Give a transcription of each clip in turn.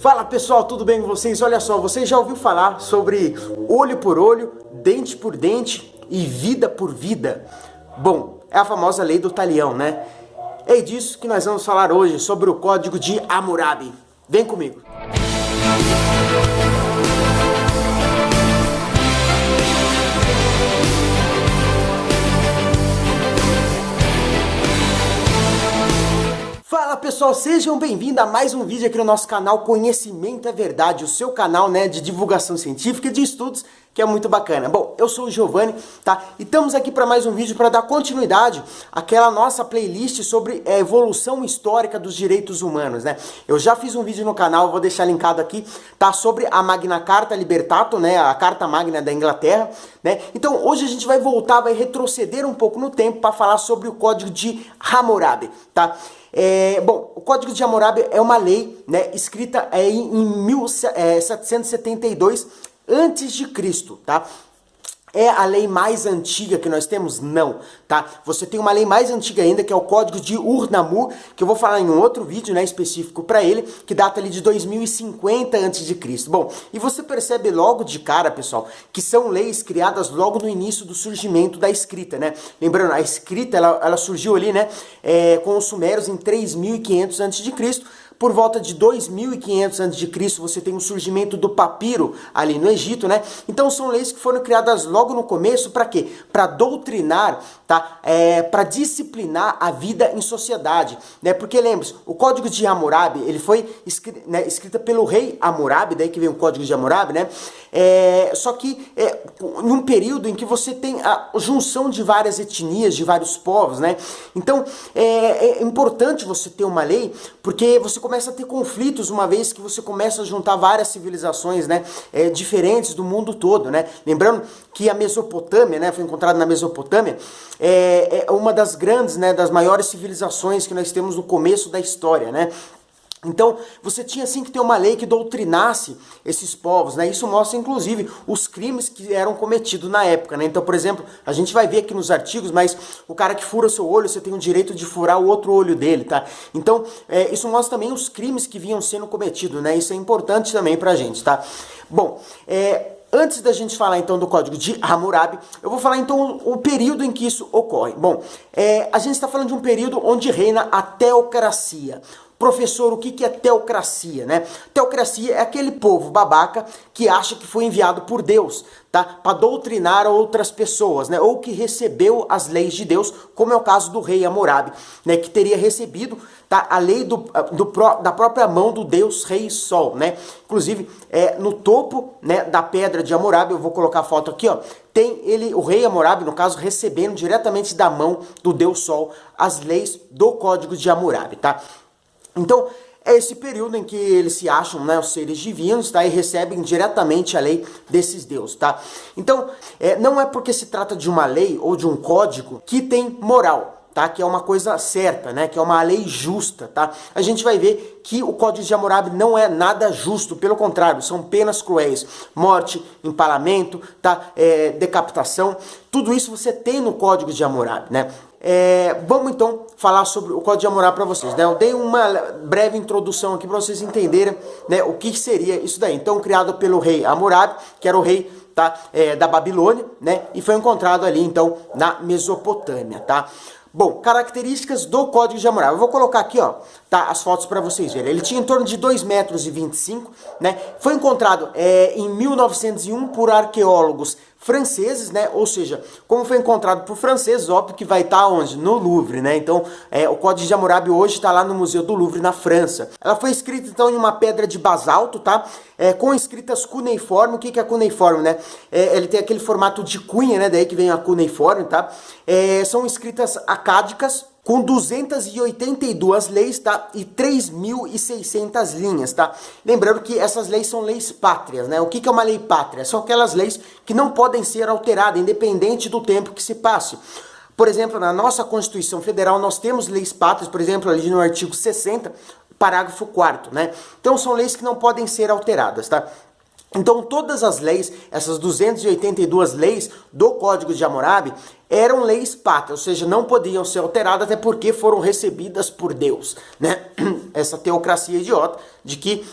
Fala pessoal, tudo bem com vocês? Olha só, você já ouviu falar sobre olho por olho, dente por dente e vida por vida? Bom, é a famosa lei do talião, né? É disso que nós vamos falar hoje, sobre o Código de Hammurabi. Vem comigo! Fala pessoal, sejam bem-vindos a mais um vídeo aqui no nosso canal Conhecimento é Verdade, o seu canal, né, de divulgação científica e de estudos, que é muito bacana. Bom, eu sou o Giovanni, tá? E estamos aqui para mais um vídeo para dar continuidade àquela nossa playlist sobre a evolução histórica dos direitos humanos, né? Eu já fiz um vídeo no canal, vou deixar linkado aqui, tá? Sobre a Magna Carta Libertatum, né? A Carta Magna da Inglaterra, né? Então, hoje a gente vai voltar, vai retroceder um pouco no tempo para falar sobre o Código de Hammurabi, tá? Bom, o Código de Hammurabi é uma lei, né, escrita em 1772 antes de Cristo, tá? É a lei mais antiga que nós temos? Não, tá? Você tem uma lei mais antiga ainda, que é o Código de Ur-Nammu, que eu vou falar em um outro vídeo, né, específico para ele, que data ali de 2050 a.C. Bom, e você percebe logo de cara, pessoal, que são leis criadas logo no início do surgimento da escrita, né? Lembrando, a escrita, ela surgiu ali, né, com os sumérios em 3500 a.C., por volta de 2500 a.C. você tem o surgimento do papiro ali no Egito, né? Então são leis que foram criadas logo no começo para quê? Para doutrinar, tá? Para disciplinar a vida em sociedade, né? Porque lembre-se, o Código de Hammurabi, ele foi escrito pelo rei Hammurabi, daí que vem o Código de Hammurabi, né? Só que em um período em que você tem a junção de várias etnias, de vários povos, né? Então é importante você ter uma lei, porque você começa a ter conflitos uma vez que você começa a juntar várias civilizações, né, diferentes do mundo todo, né? Lembrando que a Mesopotâmia, né, foi encontrada na Mesopotâmia, é uma das grandes, né, das maiores civilizações que nós temos no começo da história, né? Então, você tinha assim que ter uma lei que doutrinasse esses povos, né? Isso mostra, inclusive, os crimes que eram cometidos na época, né? Então, por exemplo, a gente vai ver aqui nos artigos, mas o cara que fura o seu olho, você tem o direito de furar o outro olho dele, tá? Então, isso mostra também os crimes que vinham sendo cometidos, né? Isso é importante também pra gente, tá? Bom, antes da gente falar então do Código de Hammurabi, eu vou falar então o período em que isso ocorre. Bom, a gente está falando de um período onde reina a teocracia. Professor, o que é teocracia, né? Teocracia é aquele povo babaca que acha que foi enviado por Deus, tá? Para doutrinar outras pessoas, né? Ou que recebeu as leis de Deus, como é o caso do rei Hammurabi, né? Que teria recebido, tá, a lei da própria mão do Deus Rei Sol, né? Inclusive, no topo, né, da pedra de Hammurabi, eu vou colocar a foto aqui, ó, tem ele, o rei Hammurabi, no caso, recebendo diretamente da mão do Deus Sol as leis do Código de Hammurabi, tá? Então, é esse período em que eles se acham, né, os seres divinos, tá, e recebem diretamente a lei desses deuses, tá? Então, não é porque se trata de uma lei ou de um código que tem moral, tá? Que é uma coisa certa, né? Que é uma lei justa, tá? A gente vai ver que o Código de Hammurabi não é nada justo, pelo contrário, são penas cruéis, morte, empalamento, tá? Decapitação, tudo isso você tem no Código de Hammurabi, né? Vamos então falar sobre o Código de Hammurabi para vocês, né? Eu dei uma breve introdução aqui para vocês entenderem, né, o que seria isso daí. Então, criado pelo rei Hammurabi, que era o rei, tá, da Babilônia, né? E foi encontrado ali então na Mesopotâmia, tá? Bom, características do Código de Hammurabi. Eu vou colocar aqui, ó, tá, as fotos para vocês verem. Ele tinha em torno de 2,25 m, né? Foi encontrado em 1901 por arqueólogos franceses, né? Ou seja, como foi encontrado por franceses, óbvio que vai estar onde? No Louvre, né? Então, o Código de Hammurabi hoje está lá no Museu do Louvre, na França. Ela foi escrita, então, em uma pedra de basalto, tá? Com escritas cuneiforme. O que é cuneiforme, né? Ele tem aquele formato de cunha, né? Daí que vem a cuneiforme, tá? São escritas acádicas, com 282 leis, tá? E 3.600 linhas, tá? Lembrando que essas leis são leis pátrias, né? O que é uma lei pátria? São aquelas leis que não podem ser alteradas, independente do tempo que se passe. Por exemplo, na nossa Constituição Federal, nós temos leis pátrias, por exemplo, ali no artigo 60, parágrafo 4º, né? Então, são leis que não podem ser alteradas, tá? Então todas as leis, essas 282 leis do Código de Hammurabi, eram leis pátrias, ou seja, não podiam ser alteradas até porque foram recebidas por Deus, né? Essa teocracia idiota de que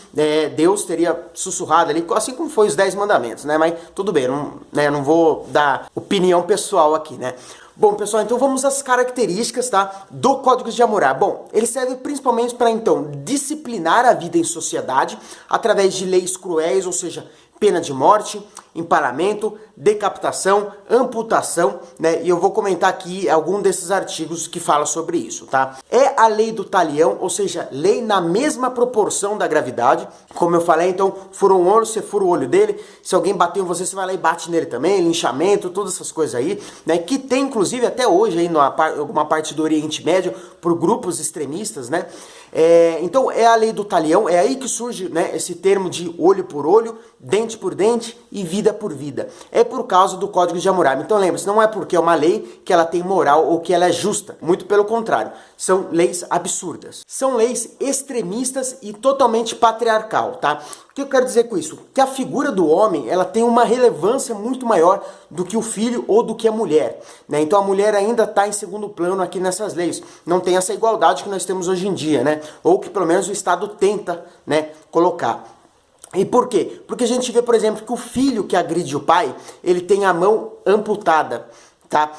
Deus teria sussurrado ali, assim como foi os 10 mandamentos, né? Mas tudo bem, não vou dar opinião pessoal aqui, né? Bom, pessoal, então vamos às características, tá, do Código de Hammurabi. Bom, ele serve principalmente para, então, disciplinar a vida em sociedade através de leis cruéis, ou seja, pena de morte, empalamento, decapitação, amputação, né? E eu vou comentar aqui algum desses artigos que fala sobre isso, tá? É a lei do talião, ou seja, lei na mesma proporção da gravidade. Como eu falei, então, furou um olho, você fura o olho dele. Se alguém bateu em você, você vai lá e bate nele também, linchamento, todas essas coisas aí, né? Que tem, inclusive, até hoje, aí, alguma parte do Oriente Médio, por grupos extremistas, né? Então, é a lei do talião, é aí que surge, né, esse termo de olho por olho, dente por dente e vida por vida. É por causa do Código de Hammurabi. Então lembre-se, não é porque é uma lei que ela tem moral ou que ela é justa. Muito pelo contrário. São leis absurdas. São leis extremistas e totalmente patriarcal, tá? O que eu quero dizer com isso? Que a figura do homem, ela tem uma relevância muito maior do que o filho ou do que a mulher, né? Então a mulher ainda está em segundo plano aqui nessas leis. Não tem essa igualdade que nós temos hoje em dia, né? Ou que pelo menos o Estado tenta, né, colocar. E por quê? Porque a gente vê, por exemplo, que o filho que agride o pai, ele tem a mão amputada, tá?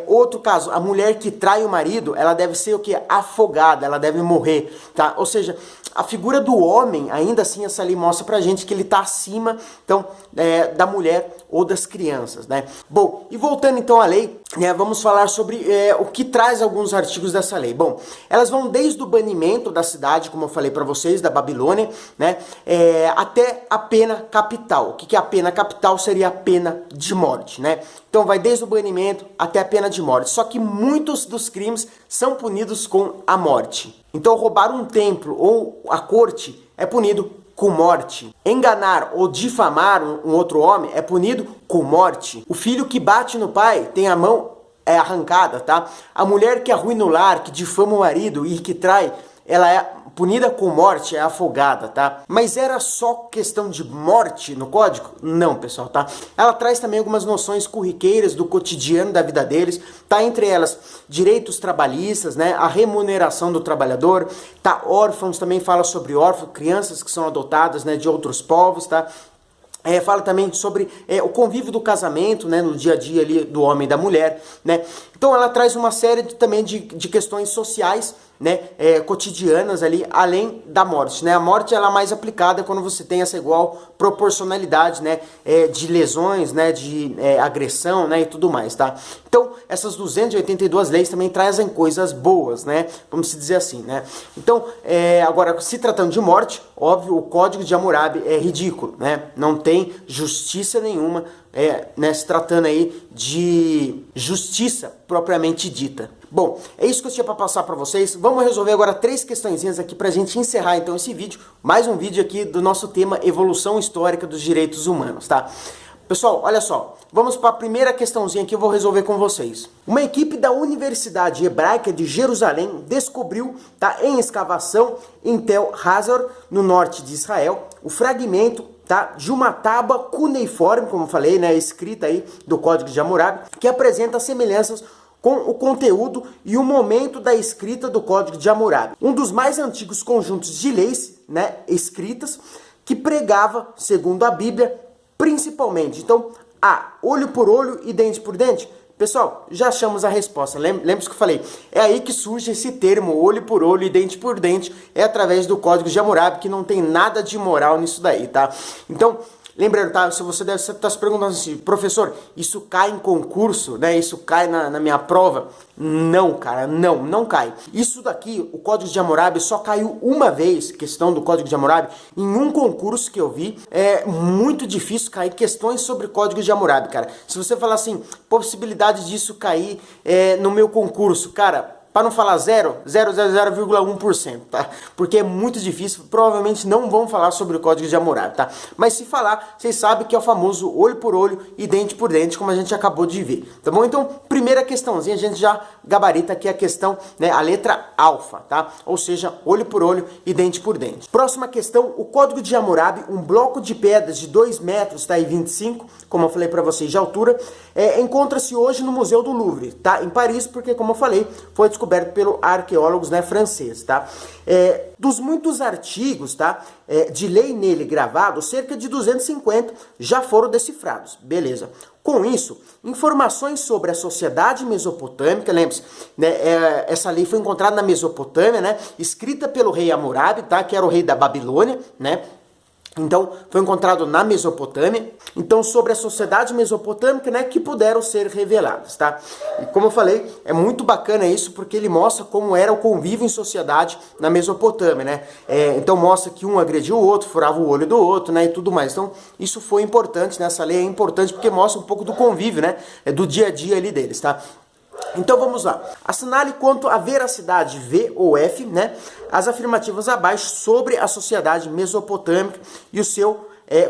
Outro caso, a mulher que trai o marido, ela deve ser o quê? Afogada, ela deve morrer, tá? Ou seja, a figura do homem, ainda assim, essa lei mostra pra gente que ele tá acima, então, da mulher ou das crianças, né? Bom, e voltando então à lei, né, vamos falar sobre o que traz alguns artigos dessa lei. Bom, elas vão desde o banimento da cidade, como eu falei para vocês, da Babilônia, né, até a pena capital. O que é a pena capital? Seria a pena de morte, né? Então vai desde o banimento até a pena de morte. Só que muitos dos crimes são punidos com a morte. Então roubar um templo ou a corte é punido com morte. Enganar ou difamar um outro homem é punido com morte. O filho que bate no pai tem a mão arrancada, tá? A mulher que arruina o lar, que difama o marido e que trai, ela é punida com morte, é afogada, tá? Mas era só questão de morte no código? Não, pessoal, tá? Ela traz também algumas noções corriqueiras do cotidiano da vida deles, tá? Entre elas, direitos trabalhistas, né? A remuneração do trabalhador, tá? Órfãos, também fala sobre órfãos, crianças que são adotadas, né, de outros povos, tá? Fala também sobre o convívio do casamento, né, no dia a dia ali do homem e da mulher, né? Então ela traz uma série também de questões sociais, né, cotidianas ali, além da morte, né? A morte ela é mais aplicada quando você tem essa igual proporcionalidade, né, de lesões, né, de agressão, né, e tudo mais, tá? Então essas 282 leis também trazem coisas boas, né? Vamos dizer assim, né? Então agora se tratando de morte, óbvio, o Código de Hammurabi é ridículo, né? Não tem justiça nenhuma, né, se tratando aí de justiça propriamente dita. Bom, é isso que eu tinha para passar para vocês. Vamos resolver agora 3 questõezinhas aqui para a gente encerrar então esse vídeo. Mais um vídeo aqui do nosso tema Evolução Histórica dos Direitos Humanos, tá? Pessoal, olha só, vamos para a primeira questãozinha que eu vou resolver com vocês. Uma equipe da Universidade Hebraica de Jerusalém descobriu, tá, em escavação em Tel Hazor, no norte de Israel, o fragmento, tá, de uma tábua cuneiforme, como eu falei, né, escrita aí do Código de Hammurabi, que apresenta semelhanças com o conteúdo e o momento da escrita do Código de Hammurabi. Um dos mais antigos conjuntos de leis, né, escritas, que pregava, segundo a Bíblia, principalmente. Então, olho por olho e dente por dente. Pessoal, já achamos a resposta. Lembra que eu falei? É aí que surge esse termo, olho por olho e dente por dente. É através do Código de Hammurabi, que não tem nada de moral nisso daí, tá? Então, lembrando, tá? Se você deve estar se perguntando assim, professor, isso cai em concurso, né? Isso cai na minha prova? Não, cara, não cai. Isso daqui, o Código de Hammurabi, só caiu uma vez, questão do Código de Hammurabi, em um concurso que eu vi. É muito difícil cair questões sobre o Código de Hammurabi, cara. Se você falar assim, possibilidade disso cair no meu concurso, cara, para não falar 0,1%, tá? Porque é muito difícil, provavelmente não vão falar sobre o Código de Hammurabi, tá? Mas se falar, vocês sabem que é o famoso olho por olho e dente por dente, como a gente acabou de ver, tá bom? Então, primeira questãozinha, a gente já gabarita aqui a questão, né, a letra alfa, tá? Ou seja, olho por olho e dente por dente. Próxima questão, o Código de Hammurabi, um bloco de pedras de 2 metros, tá? E 25, como eu falei para vocês de altura, encontra-se hoje no Museu do Louvre, tá? Em Paris, porque, como eu falei, foi descoberto pelo arqueólogos, né, francês, tá? Dos muitos artigos, tá, de lei nele gravados, cerca de 250 já foram decifrados, beleza. Com isso, informações sobre a sociedade mesopotâmica, lembre-se, né, essa lei foi encontrada na Mesopotâmia, né, escrita pelo rei Hammurabi, tá, que era o rei da Babilônia, né. Então, foi encontrado na Mesopotâmia. Então, sobre a sociedade mesopotâmica, né, que puderam ser reveladas, tá? E como eu falei, é muito bacana isso, porque ele mostra como era o convívio em sociedade na Mesopotâmia, né? Então, mostra que um agrediu o outro, furava o olho do outro, né, e tudo mais. Então, isso foi importante, né? Essa lei é importante porque mostra um pouco do convívio, né? Do dia a dia ali deles, tá? Então vamos lá. Assinale quanto à veracidade V ou F, né, as afirmativas abaixo sobre a sociedade mesopotâmica e o seu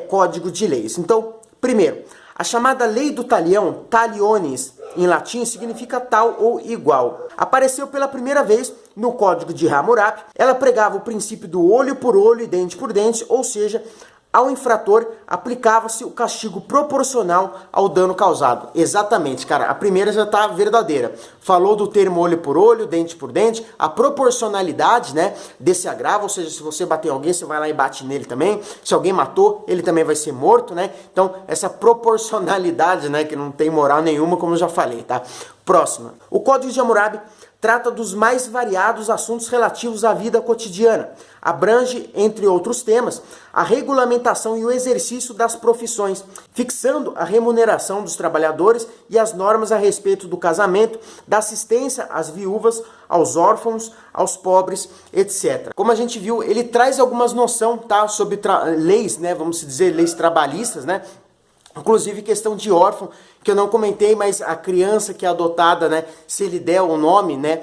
código de leis. Então, primeiro, a chamada lei do talião, talionis, em latim, significa tal ou igual. Apareceu pela primeira vez no Código de Hammurabi. Ela pregava o princípio do olho por olho e dente por dente, ou seja, ao infrator aplicava-se o castigo proporcional ao dano causado. Exatamente, cara, a primeira já está verdadeira. Falou do termo olho por olho, dente por dente, a proporcionalidade, né, desse agravo, ou seja, se você bater em alguém, você vai lá e bate nele também. Se alguém matou, ele também vai ser morto, né? Então, essa proporcionalidade, né, que não tem moral nenhuma, como eu já falei, tá? Próxima. O Código de Hammurabi trata dos mais variados assuntos relativos à vida cotidiana. Abrange, entre outros temas, a regulamentação e o exercício das profissões, fixando a remuneração dos trabalhadores e as normas a respeito do casamento, da assistência às viúvas, aos órfãos, aos pobres, etc. Como a gente viu, ele traz algumas noções, tá, sobre leis, né, vamos dizer, leis trabalhistas, né? Inclusive questão de órfão, que eu não comentei, mas a criança que é adotada, né, se ele der o nome, né,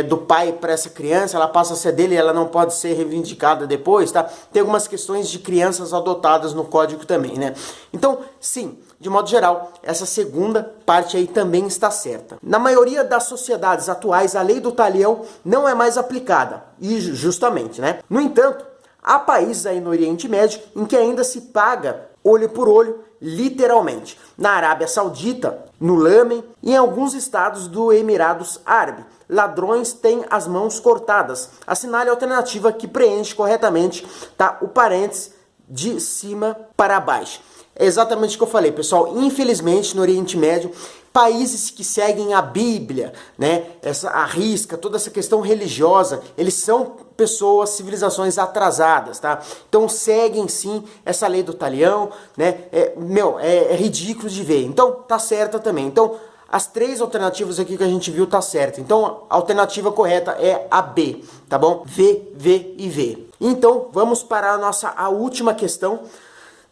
do pai para essa criança, ela passa a ser dele e ela não pode ser reivindicada depois, tá? Tem algumas questões de crianças adotadas no código também, né? Então, sim, de modo geral, essa segunda parte aí também está certa. Na maioria das sociedades atuais, a lei do talião não é mais aplicada, e justamente, né? No entanto, há países aí no Oriente Médio em que ainda se paga olho por olho, literalmente. Na Arábia Saudita, no Lêmen e em alguns estados do Emirados Árabes, ladrões têm as mãos cortadas. Assinale a alternativa que preenche corretamente, tá, o parênteses de cima para baixo. É exatamente o que eu falei, pessoal. Infelizmente, no Oriente Médio, países que seguem a Bíblia, né, a risca, toda essa questão religiosa, eles são pessoas, civilizações atrasadas, tá? Então seguem sim essa lei do talião, né? É ridículo de ver. Então tá certa também. Então as três alternativas aqui que a gente viu tá certa. Então a alternativa correta é a B, tá bom? V, V e V. Então vamos para a última questão.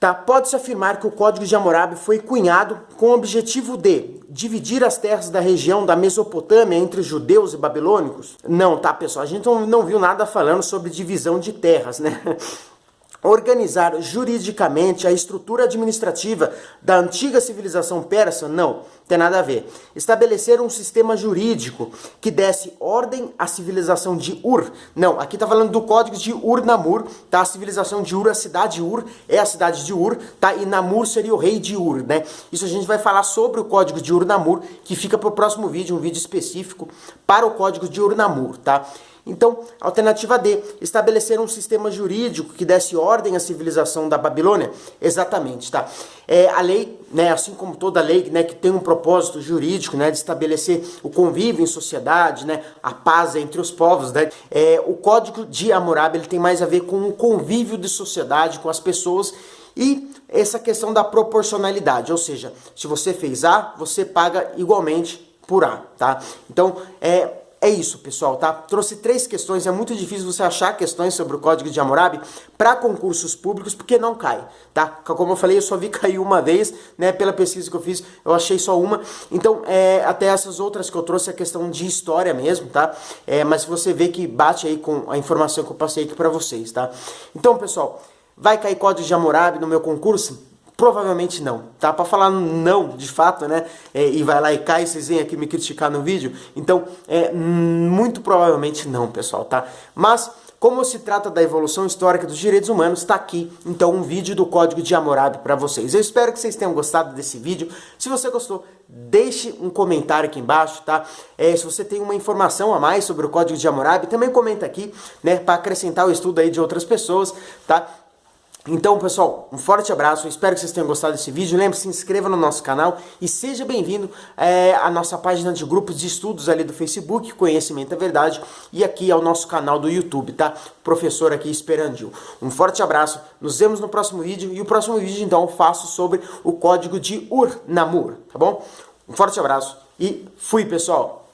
Tá? Pode-se afirmar que o Código de Hammurabi foi cunhado com o objetivo de dividir as terras da região da Mesopotâmia entre judeus e babilônicos? Não, tá, pessoal? A gente não viu nada falando sobre divisão de terras, né? Organizar juridicamente a estrutura administrativa da antiga civilização persa? Não, tem nada a ver. Estabelecer um sistema jurídico que desse ordem à civilização de Ur? Não, aqui está falando do código de Ur-Namur, tá? A civilização de Ur, a cidade Ur, é a cidade de Ur, tá? E Namur seria o rei de Ur, né? Isso a gente vai falar sobre o código de Ur-Namur, que fica para o próximo vídeo, um vídeo específico para o código de Ur-Namur, tá? Então, alternativa D, estabelecer um sistema jurídico que desse ordem à civilização da Babilônia? Exatamente, tá? A lei, né, assim como toda lei, né, que tem um propósito jurídico, né, de estabelecer o convívio em sociedade, né, a paz entre os povos, né? O Código de Hammurabi, ele tem mais a ver com o convívio de sociedade com as pessoas e essa questão da proporcionalidade, ou seja, se você fez A, você paga igualmente por A, tá? Então, é isso, pessoal, tá? Trouxe 3 questões, é muito difícil você achar questões sobre o Código de Hammurabi para concursos públicos, porque não cai, tá? Como eu falei, eu só vi cair uma vez, né? Pela pesquisa que eu fiz, eu achei só uma. Então, até essas outras que eu trouxe, a questão de história mesmo, tá? Mas você vê que bate aí com a informação que eu passei aqui para vocês, tá? Então, pessoal, vai cair Código de Hammurabi no meu concurso? Provavelmente não, tá? Para falar não, de fato, né? E vai lá e cai, vocês vêm aqui me criticar no vídeo. Então, muito provavelmente não, pessoal, tá? Mas, como se trata da evolução histórica dos direitos humanos, tá aqui, então, um vídeo do Código de Hammurabi para vocês. Eu espero que vocês tenham gostado desse vídeo. Se você gostou, deixe um comentário aqui embaixo, tá? Se você tem uma informação a mais sobre o Código de Hammurabi, também comenta aqui, né? Para acrescentar o estudo aí de outras pessoas, tá? Então, pessoal, um forte abraço, eu espero que vocês tenham gostado desse vídeo. Lembre-se, se inscreva no nosso canal e seja bem-vindo à nossa página de grupos de estudos ali do Facebook, Conhecimento é Verdade, e aqui ao nosso canal do YouTube, tá? Professor aqui Esperandil. Um forte abraço, nos vemos no próximo vídeo, e o próximo vídeo, então, eu faço sobre o Código de Ur-Namur, tá bom? Um forte abraço e fui, pessoal!